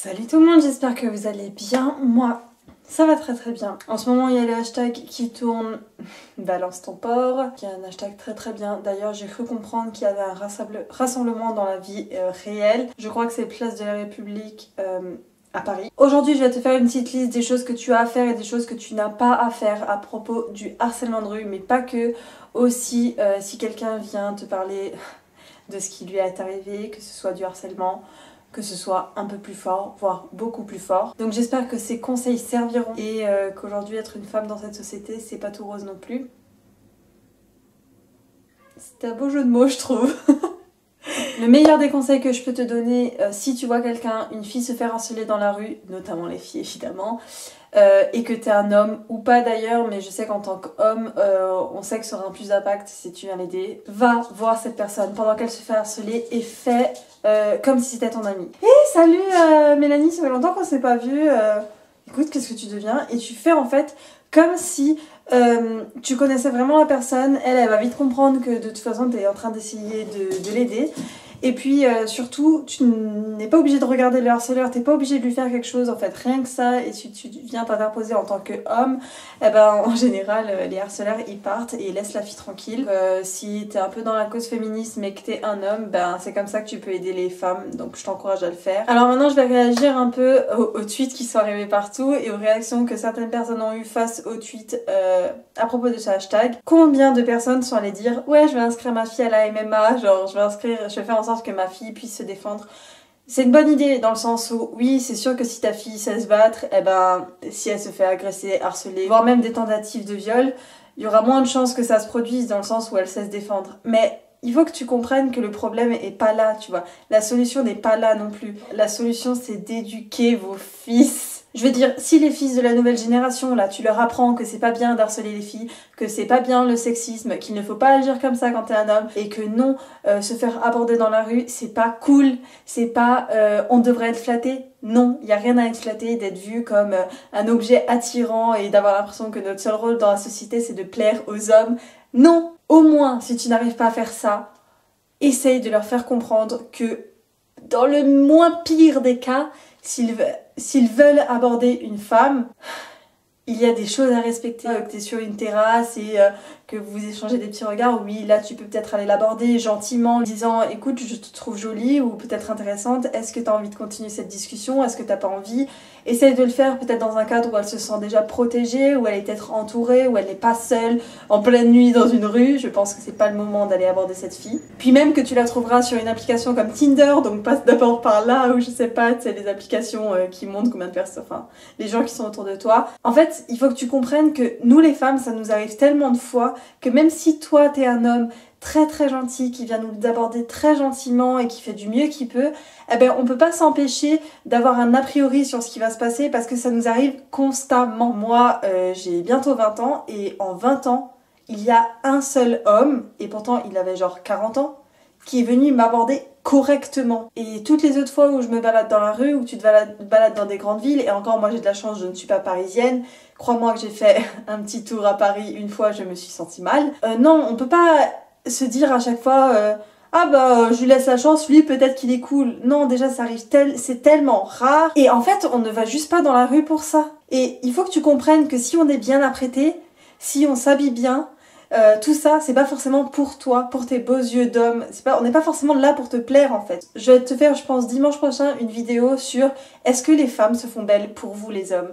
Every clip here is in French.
Salut tout le monde, j'espère que vous allez bien. Moi, ça va très bien. En ce moment, il y a le hashtag qui tourne Balance ton porc, qui est un hashtag très bien. D'ailleurs, j'ai cru comprendre qu'il y avait un rassemblement dans la vie réelle. Je crois que c'est Place de la République à Paris. Aujourd'hui, je vais te faire une petite liste des choses que tu as à faire et des choses que tu n'as pas à faire à propos du harcèlement de rue, mais pas que. Aussi, si quelqu'un vient te parler de ce qui lui est arrivé, que ce soit du harcèlement, que ce soit un peu plus fort, voire beaucoup plus fort. Donc j'espère que ces conseils serviront et qu'aujourd'hui être une femme dans cette société, c'est pas tout rose non plus. C'était un beau jeu de mots, je trouve. Le meilleur des conseils que je peux te donner, si tu vois quelqu'un, une fille se faire harceler dans la rue, notamment les filles évidemment, et que t'es un homme, ou pas d'ailleurs, mais je sais qu'en tant qu'homme, on sait que ça aura un plus d'impact si tu viens l'aider, va voir cette personne pendant qu'elle se fait harceler et fais comme si c'était ton ami. Hé, salut Mélanie, ça fait longtemps qu'on s'est pas vu, écoute, qu'est-ce que tu deviens? Et tu fais en fait comme si tu connaissais vraiment la personne, elle va vite comprendre que de toute façon tu es en train d'essayer de l'aider. Et puis surtout, tu n'es pas obligé de regarder le harceleur, t'es pas obligé de lui faire quelque chose en fait, rien que ça. Et si tu viens t'interposer en tant qu'homme, eh ben en général les harceleurs ils partent et ils laissent la fille tranquille. Si t'es un peu dans la cause féministe mais que t'es un homme, ben c'est comme ça que tu peux aider les femmes, donc je t'encourage à le faire. Alors maintenant je vais réagir un peu aux tweets qui sont arrivés partout et aux réactions que certaines personnes ont eues face aux tweets à propos de ce hashtag. Combien de personnes sont allées dire ouais je vais inscrire ma fille à la MMA, genre je vais faire en sorte que ma fille puisse se défendre. C'est une bonne idée dans le sens où oui c'est sûr que si ta fille sait se battre, eh ben si elle se fait agresser, harceler, voire même des tentatives de viol, il y aura moins de chances que ça se produise dans le sens où elle sait se défendre. Mais il faut que tu comprennes que le problème est pas là, tu vois. La solution n'est pas là non plus. La solution c'est d'éduquer vos fils. Je veux dire, si les fils de la nouvelle génération, là, tu leur apprends que c'est pas bien d'harceler les filles, que c'est pas bien le sexisme, qu'il ne faut pas agir comme ça quand t'es un homme, et que non, se faire aborder dans la rue, c'est pas cool, c'est pas on devrait être flatté. Non, il y a rien à être flatté, d'être vu comme un objet attirant et d'avoir l'impression que notre seul rôle dans la société c'est de plaire aux hommes. Non, au moins, si tu n'arrives pas à faire ça, essaye de leur faire comprendre que dans le moins pire des cas, s'ils veulent aborder une femme, il y a des choses à respecter, que tu es sur une terrasse et que vous échangez des petits regards, oui, là tu peux peut-être aller l'aborder gentiment en disant écoute, je te trouve jolie ou peut-être intéressante, est-ce que tu as envie de continuer cette discussion, est-ce que t'as pas envie? Essaye de le faire peut-être dans un cadre où elle se sent déjà protégée, où elle est peut-être entourée, où elle n'est pas seule en pleine nuit dans une rue. Je pense que c'est pas le moment d'aller aborder cette fille. Puis même que tu la trouveras sur une application comme Tinder, donc passe d'abord par là, ou je sais pas, tu sais, les applications qui montrent combien de personnes, enfin, les gens qui sont autour de toi. En fait, il faut que tu comprennes que nous les femmes, ça nous arrive tellement de fois que même si toi t'es un homme très gentil, qui vient nous aborder très gentiment et qui fait du mieux qu'il peut, eh ben on peut pas s'empêcher d'avoir un a priori sur ce qui va se passer parce que ça nous arrive constamment. Moi, j'ai bientôt 20 ans et en 20 ans, il y a un seul homme, et pourtant il avait genre 40 ans, qui est venu m'aborder correctement. Et toutes les autres fois où je me balade dans la rue, où tu te balades dans des grandes villes, et encore moi j'ai de la chance, je ne suis pas parisienne, crois-moi que j'ai fait un petit tour à Paris une fois, je me suis sentie mal. Non, on peut pas se dire à chaque fois ah bah je lui laisse la chance, lui peut-être qu'il est cool. Non, déjà ça arrive c'est tellement rare. Et en fait on ne va juste pas dans la rue pour ça. Et il faut que tu comprennes que si on est bien apprêté, si on s'habille bien, tout ça c'est pas forcément pour toi, pour tes beaux yeux d'homme, on n'est pas forcément là pour te plaire en fait. Je vais te faire je pense dimanche prochain une vidéo sur est-ce que les femmes se font belles pour vous les hommes.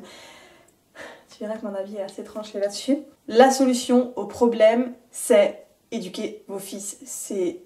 Tu verras que mon avis est assez tranché là-dessus. La solution au problème c'est éduquer vos fils.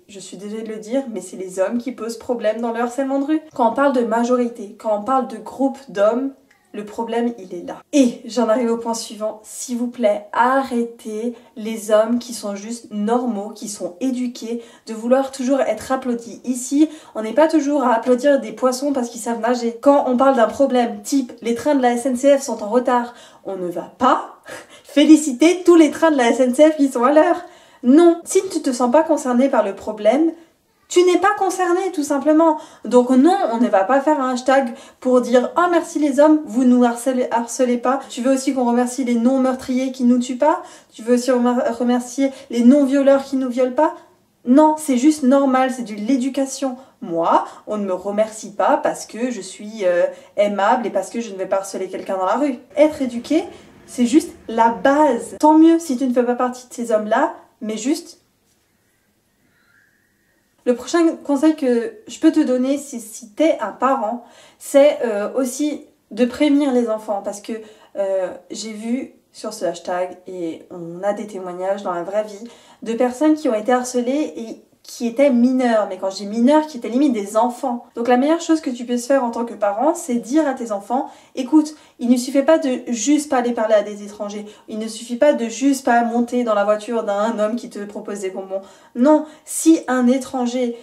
Je suis désolée de le dire, mais c'est les hommes qui posent problème dans le harcèlement de rue. Quand on parle de majorité, quand on parle de groupe d'hommes, le problème il est là. Et j'en arrive au point suivant, s'il vous plaît, arrêtez les hommes qui sont juste normaux, qui sont éduqués, de vouloir toujours être applaudis. Ici, on n'est pas toujours à applaudir des poissons parce qu'ils savent nager. Quand on parle d'un problème type les trains de la SNCF sont en retard, on ne va pas féliciter tous les trains de la SNCF qui sont à l'heure. Non, si tu te sens pas concerné par le problème, tu n'es pas concerné tout simplement. Donc non, on ne va pas faire un hashtag pour dire « Oh merci les hommes, vous nous harcelez pas ». Tu veux aussi qu'on remercie les non-meurtriers qui nous tuent pas? Tu veux aussi remercier les non-violeurs qui nous violent pas? Non, c'est juste normal, c'est de l'éducation. Moi, on ne me remercie pas parce que je suis aimable et parce que je ne vais pas harceler quelqu'un dans la rue. Être éduqué, c'est juste la base. Tant mieux si tu ne fais pas partie de ces hommes-là, mais juste... Le prochain conseil que je peux te donner, si t'es un parent, c'est aussi de prévenir les enfants. Parce que j'ai vu sur ce hashtag, et on a des témoignages dans la vraie vie, de personnes qui ont été harcelées et qui étaient mineurs. Mais quand je dis mineurs, qui étaient limite des enfants. Donc la meilleure chose que tu peux faire en tant que parent, c'est dire à tes enfants, écoute, il ne suffit pas de juste pas aller parler à des étrangers. Il ne suffit pas de juste pas monter dans la voiture d'un homme qui te propose des bonbons. Non, si un étranger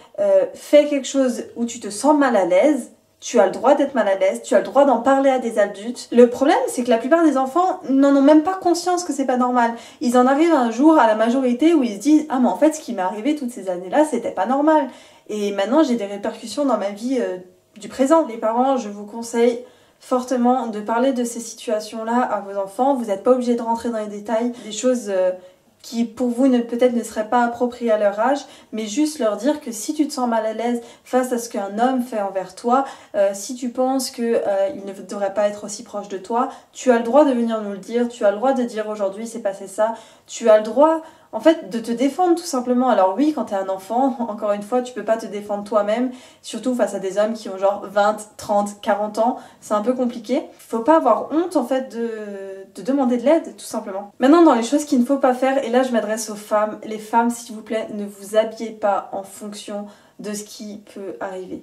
fait quelque chose où tu te sens mal à l'aise, tu as le droit d'être mal à l'aise, tu as le droit d'en parler à des adultes. Le problème, c'est que la plupart des enfants n'en ont même pas conscience que c'est pas normal. Ils en arrivent un jour à la majorité où ils se disent « Ah mais en fait, ce qui m'est arrivé toutes ces années-là, c'était pas normal. Et maintenant, j'ai des répercussions dans ma vie du présent. » Les parents, je vous conseille fortement de parler de ces situations-là à vos enfants. Vous n'êtes pas obligé de rentrer dans les détails, des choses... qui pour vous peut-être ne seraient pas appropriées à leur âge, mais juste leur dire que si tu te sens mal à l'aise face à ce qu'un homme fait envers toi, si tu penses qu'il ne devrait pas être aussi proche de toi, tu as le droit de venir nous le dire, tu as le droit de dire aujourd'hui c'est passé ça, tu as le droit en fait de te défendre tout simplement. Alors oui, quand t'es un enfant, encore une fois, tu peux pas te défendre toi-même, surtout face à des hommes qui ont genre 20, 30, 40 ans, c'est un peu compliqué. Faut pas avoir honte en fait de demander de l'aide, tout simplement. Maintenant, dans les choses qu'il ne faut pas faire, et là je m'adresse aux femmes, les femmes s'il vous plaît, ne vous habillez pas en fonction de ce qui peut arriver.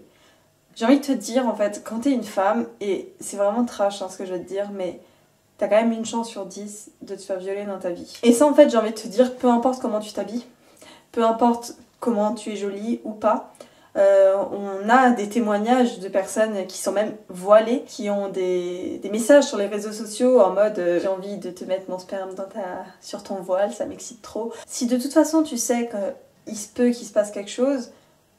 J'ai envie de te dire en fait, quand t'es une femme, et c'est vraiment trash ce que je vais te dire, mais... t'as quand même une chance sur 10 de te faire violer dans ta vie. Et ça en fait j'ai envie de te dire, peu importe comment tu t'habilles, peu importe comment tu es jolie ou pas, on a des témoignages de personnes qui sont même voilées, qui ont des messages sur les réseaux sociaux en mode j'ai envie de te mettre mon sperme sur ton voile, ça m'excite trop. Si de toute façon tu sais qu'il se peut qu'il se passe quelque chose,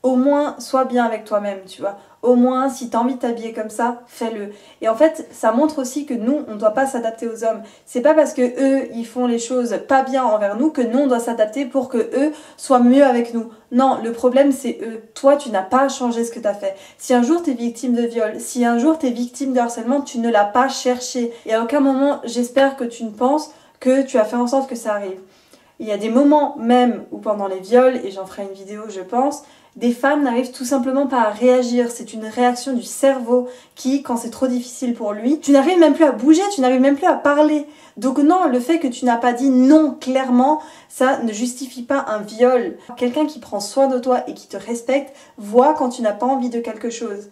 au moins sois bien avec toi-même, tu vois. Au moins, si t'as envie de t'habiller comme ça, fais-le. Et en fait, ça montre aussi que nous, on ne doit pas s'adapter aux hommes. C'est pas parce que eux, ils font les choses pas bien envers nous que nous, on doit s'adapter pour que eux soient mieux avec nous. Non, le problème, c'est eux. Toi, tu n'as pas changé ce que t'as fait. Si un jour t'es victime de viol, si un jour t'es victime de harcèlement, tu ne l'as pas cherché. Et à aucun moment, j'espère que tu ne penses que tu as fait en sorte que ça arrive. Il y a des moments même où pendant les viols, et j'en ferai une vidéo, je pense, des femmes n'arrivent tout simplement pas à réagir. C'est une réaction du cerveau qui, quand c'est trop difficile pour lui, tu n'arrives même plus à bouger, tu n'arrives même plus à parler. Donc non, le fait que tu n'as pas dit non clairement, ça ne justifie pas un viol. Quelqu'un qui prend soin de toi et qui te respecte voit quand tu n'as pas envie de quelque chose.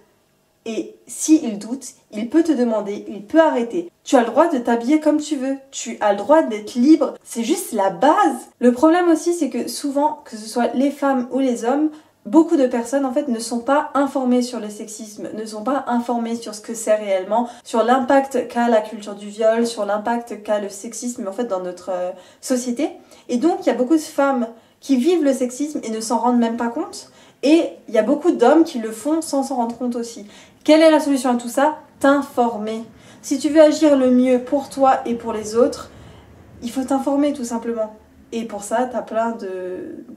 Et s'il doute, il peut te demander, il peut arrêter. Tu as le droit de t'habiller comme tu veux, tu as le droit d'être libre, c'est juste la base. Le problème aussi, c'est que souvent, que ce soit les femmes ou les hommes, beaucoup de personnes en fait ne sont pas informées sur le sexisme, ne sont pas informées sur ce que c'est réellement, sur l'impact qu'a la culture du viol, sur l'impact qu'a le sexisme en fait dans notre société. Et donc il y a beaucoup de femmes qui vivent le sexisme et ne s'en rendent même pas compte. Et il y a beaucoup d'hommes qui le font sans s'en rendre compte aussi. Quelle est la solution à tout ça? T'informer. Si tu veux agir le mieux pour toi et pour les autres, il faut t'informer tout simplement. Et pour ça, t'as plein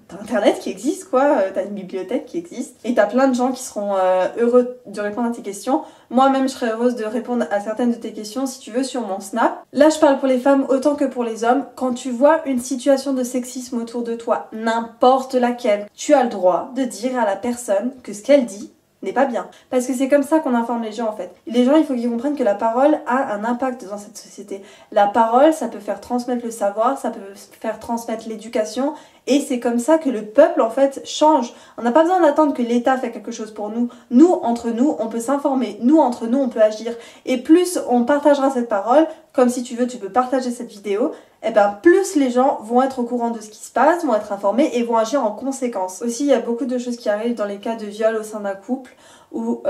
t'as internet qui existe, quoi, t'as une bibliothèque qui existe, et t'as plein de gens qui seront heureux de répondre à tes questions. Moi-même, je serais heureuse de répondre à certaines de tes questions, si tu veux, sur mon Snap. Là, je parle pour les femmes autant que pour les hommes. Quand tu vois une situation de sexisme autour de toi, n'importe laquelle, tu as le droit de dire à la personne que ce qu'elle dit n'est pas bien. Parce que c'est comme ça qu'on informe les gens en fait. Les gens, il faut qu'ils comprennent que la parole a un impact dans cette société. La parole, ça peut faire transmettre le savoir, ça peut faire transmettre l'éducation, et c'est comme ça que le peuple en fait change. On n'a pas besoin d'attendre que l'État fait quelque chose pour nous. Nous, entre nous, on peut s'informer. Nous, entre nous, on peut agir. Et plus on partagera cette parole, comme si tu veux, tu peux partager cette vidéo, et ben plus les gens vont être au courant de ce qui se passe, vont être informés et vont agir en conséquence. Aussi, il y a beaucoup de choses qui arrivent dans les cas de viol au sein d'un couple, ou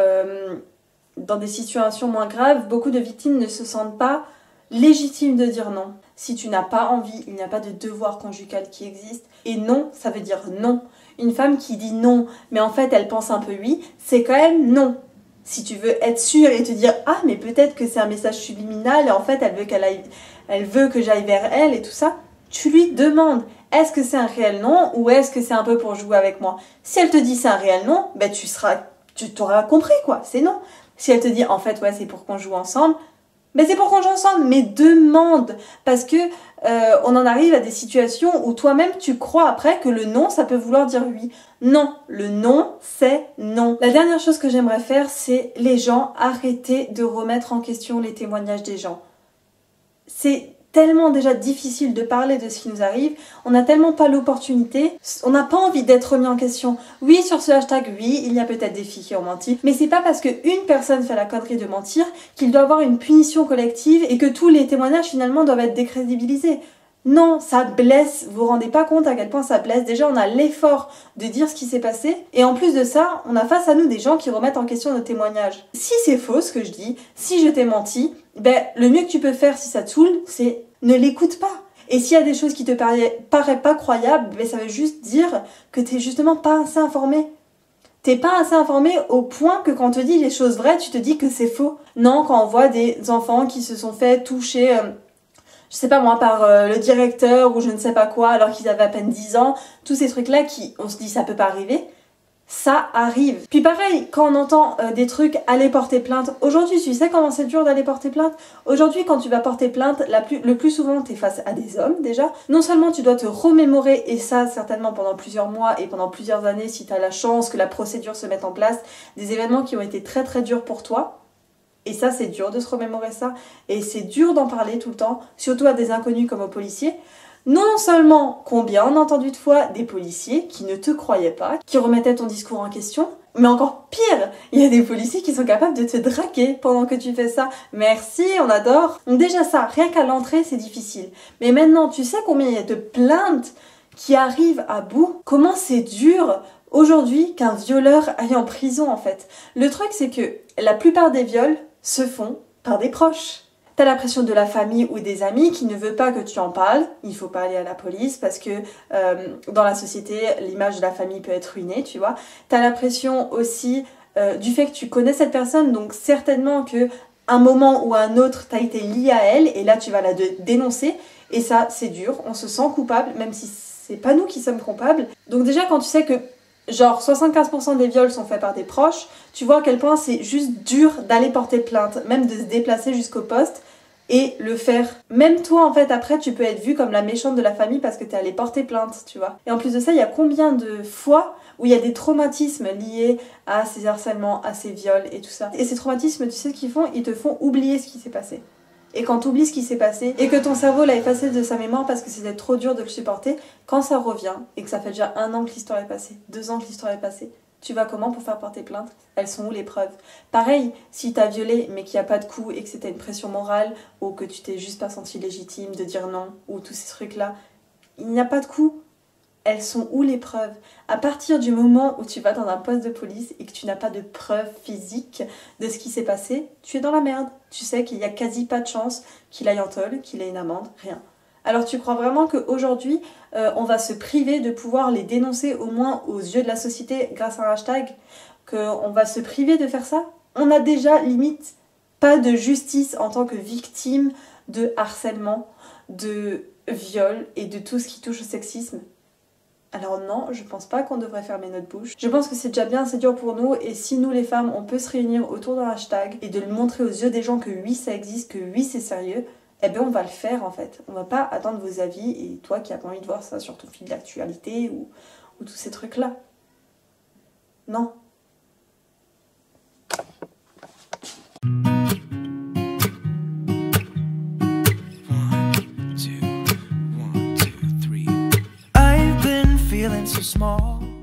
dans des situations moins graves, beaucoup de victimes ne se sentent pas légitimes de dire non. Si tu n'as pas envie, il n'y a pas de devoir conjugal qui existe. Et non, ça veut dire non. Une femme qui dit non, mais en fait elle pense un peu oui, c'est quand même non. Si tu veux être sûre et te dire « Ah, mais peut-être que c'est un message subliminal et en fait elle veut que j'aille vers elle et tout ça », tu lui demandes. est-ce que c'est un réel non ou est-ce que c'est un peu pour jouer avec moi? Si elle te dit c'est un réel non, ben tu t'auras compris quoi, c'est non. Si elle te dit en fait ouais c'est pour qu'on joue ensemble, ben c'est pour qu'on joue ensemble, mais demande, parce que on en arrive à des situations où toi-même tu crois après que le non ça peut vouloir dire oui. Non, le non c'est non. La dernière chose que j'aimerais faire, c'est les gens arrêter de remettre en question les témoignages des gens. C'est tellement déjà difficile de parler de ce qui nous arrive, on n'a tellement pas l'opportunité, on n'a pas envie d'être remis en question. Oui, sur ce hashtag, oui, il y a peut-être des filles qui ont menti, mais c'est pas parce qu'une personne fait la connerie de mentir qu'il doit avoir une punition collective et que tous les témoignages finalement doivent être décrédibilisés. Non, ça blesse, vous vous rendez pas compte à quel point ça blesse. Déjà, on a l'effort de dire ce qui s'est passé, et en plus de ça, on a face à nous des gens qui remettent en question nos témoignages. Si c'est faux ce que je dis, si je t'ai menti, ben le mieux que tu peux faire si ça te saoule, c'est ne l'écoute pas. Et s'il y a des choses qui te paraissent pas croyables, ben ça veut juste dire que t'es justement pas assez informé. T'es pas assez informé au point que quand on te dit les choses vraies, tu te dis que c'est faux. Non, quand on voit des enfants qui se sont fait toucher... je sais pas moi, par le directeur ou je ne sais pas quoi, alors qu'ils avaient à peine 10 ans, tous ces trucs-là qui, on se dit ça peut pas arriver, ça arrive. Puis pareil, quand on entend des trucs, aller porter plainte, aujourd'hui tu sais comment c'est dur d'aller porter plainte? Aujourd'hui quand tu vas porter plainte, le plus souvent t'es face à des hommes déjà, non seulement tu dois te remémorer, et ça certainement pendant plusieurs mois et pendant plusieurs années si t'as la chance que la procédure se mette en place, des événements qui ont été très très durs pour toi. Et ça, c'est dur de se remémorer ça. Et c'est dur d'en parler tout le temps, surtout à des inconnus comme aux policiers. Non seulement combien on a entendu de fois des policiers qui ne te croyaient pas, qui remettaient ton discours en question, mais encore pire, il y a des policiers qui sont capables de te draguer pendant que tu fais ça. Merci, on adore. Donc déjà ça, rien qu'à l'entrée, c'est difficile. Mais maintenant, tu sais combien il y a de plaintes qui arrivent à bout? Comment c'est dur aujourd'hui qu'un violeur aille en prison en fait. Le truc c'est que la plupart des viols se font par des proches. T'as la pression de la famille ou des amis qui ne veut pas que tu en parles. Il faut pas aller à la police parce que dans la société, l'image de la famille peut être ruinée, tu vois. T'as la pression aussi du fait que tu connais cette personne, donc certainement que un moment ou à un autre, t'as été lié à elle et là tu vas la dénoncer. Et ça, c'est dur, on se sent coupable, même si c'est pas nous qui sommes coupables. Donc déjà, quand tu sais que genre 75% des viols sont faits par des proches, tu vois à quel point c'est juste dur d'aller porter plainte, même de se déplacer jusqu'au poste et le faire. Même toi en fait après tu peux être vue comme la méchante de la famille parce que t'es allée porter plainte, tu vois. Et en plus de ça, il y a combien de fois où il y a des traumatismes liés à ces harcèlements, à ces viols et tout ça. Et ces traumatismes, tu sais ce qu'ils font? Ils te font oublier ce qui s'est passé. Et quand tu oublies ce qui s'est passé et que ton cerveau l'a effacé de sa mémoire parce que c'était trop dur de le supporter, quand ça revient et que ça fait déjà 1 an que l'histoire est passée, 2 ans que l'histoire est passée, tu vas comment pour faire porter plainte? Elles sont où les preuves? Pareil, si t'as violé mais qu'il n'y a pas de coup et que c'était une pression morale ou que tu t'es juste pas senti légitime de dire non ou tous ces trucs-là, il n'y a pas de coup. Elles sont où les preuves? À partir du moment où tu vas dans un poste de police et que tu n'as pas de preuves physiques de ce qui s'est passé, tu es dans la merde. Tu sais qu'il n'y a quasi pas de chance qu'il aille en tôle, qu'il ait une amende, rien. Alors tu crois vraiment qu'aujourd'hui, on va se priver de pouvoir les dénoncer au moins aux yeux de la société grâce à un hashtag? Qu'on va se priver de faire ça? On a déjà limite pas de justice en tant que victime de harcèlement, de viol et de tout ce qui touche au sexisme. Alors non, je pense pas qu'on devrait fermer notre bouche. Je pense que c'est déjà bien assez dur pour nous et si nous les femmes on peut se réunir autour d'un hashtag et de le montrer aux yeux des gens que oui ça existe, que oui c'est sérieux, eh bien on va le faire en fait. On va pas attendre vos avis et toi qui as pas envie de voir ça sur ton fil d'actualité ou tous ces trucs là. Non. So small.